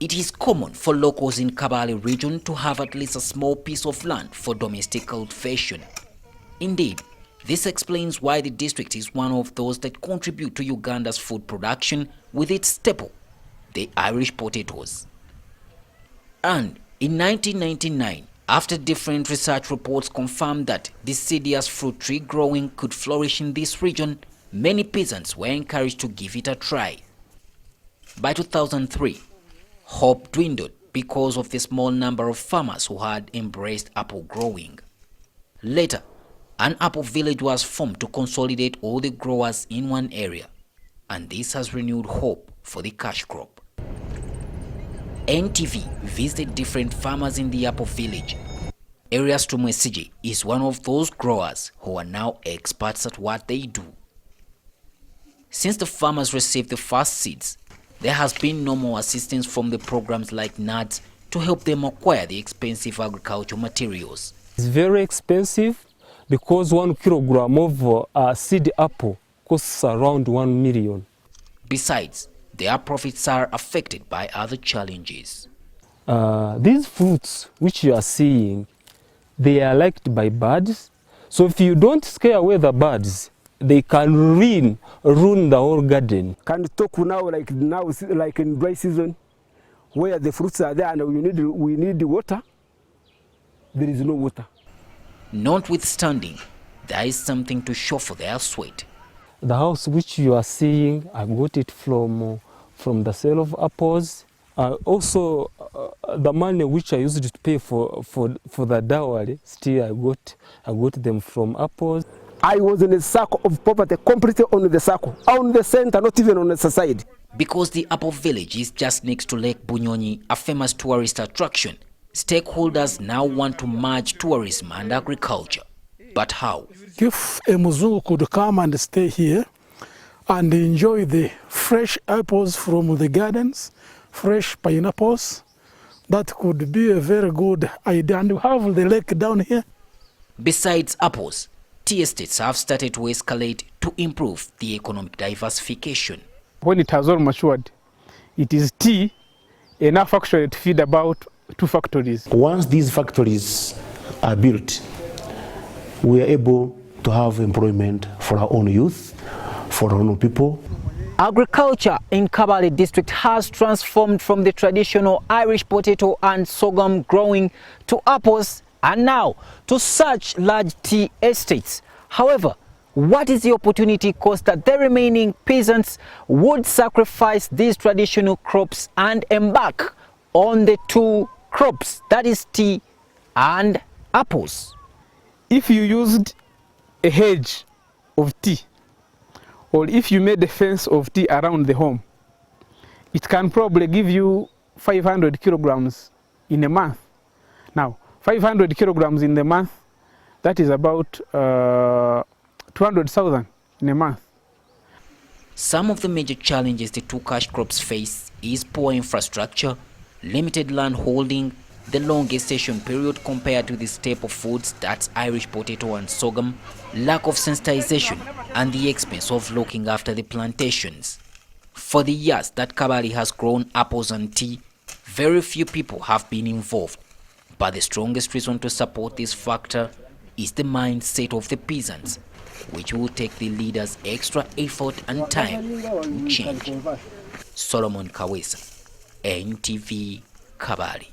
It is common for locals in Kabale region to have at least a small piece of land for domestic cultivation. Indeed, this explains why the district is one of those that contribute to Uganda's food production with its staple, the Irish potatoes. And in 1999, after different research reports confirmed that deciduous fruit tree growing could flourish in this region, many peasants were encouraged to give it a try. By 2003, hope dwindled because of the small number of farmers who had embraced apple growing. Later, an apple village was formed to consolidate all the growers in one area, and this has renewed hope for the cash crop. NTV visited different farmers in the apple village. Arias Tumwesije is one of those growers who are now experts at what they do. Since the farmers received the first seeds, there has been no more assistance from the programs like NADS to help them acquire the expensive agricultural materials. It's very expensive because 1 kilogram of seed apple costs around 1 million. Besides, their profits are affected by other challenges. These fruits which you are seeing, they are liked by birds. So if you don't scare away the birds, they can ruin the whole garden. Can talk now like in dry season, where the fruits are there and we need water. There is no water. Notwithstanding, there is something to show for their sweat. The house which you are seeing, I got it from the sale of apples. Also, the money which I used to pay for the dowry, still I got them from apples. I was in a circle of poverty, completely on the circle, on the center, not even on the side. Because the apple village is just next to Lake Bunyonyi, a famous tourist attraction, stakeholders now want to merge tourism and agriculture. But how? If a Muzungu could come and stay here and enjoy the fresh apples from the gardens, fresh pineapples, that could be a very good idea. And we have the lake down here. Besides apples, tea estates have started to escalate to improve the economic diversification. When it has all matured, it is tea, enough actually to feed about 2 factories. Once these factories are built, we are able to have employment for our own youth, for our own people. Agriculture in Kabale district has transformed from the traditional Irish potato and sorghum growing to apples and now to such large tea estates. However, what is the opportunity cost that the remaining peasants would sacrifice these traditional crops and embark on the 2 crops, that is tea and apples? If you used a hedge of tea, or if you made a fence of tea around the home, it can probably give you 500 kilograms in a month. Now, 500 kilograms in the month, that is about 200,000 in a month. Some of the major challenges the 2 cash crops face is poor infrastructure, limited land holding, the long gestation period compared to the staple foods, that's Irish potato and sorghum, lack of sensitization, and the expense of looking after the plantations. For the years that Kabale has grown apples and tea, very few people have been involved. But the strongest reason to support this factor is the mindset of the peasants, which will take the leaders extra effort and time to change. Solomon Kawesa, NTV, Kabale.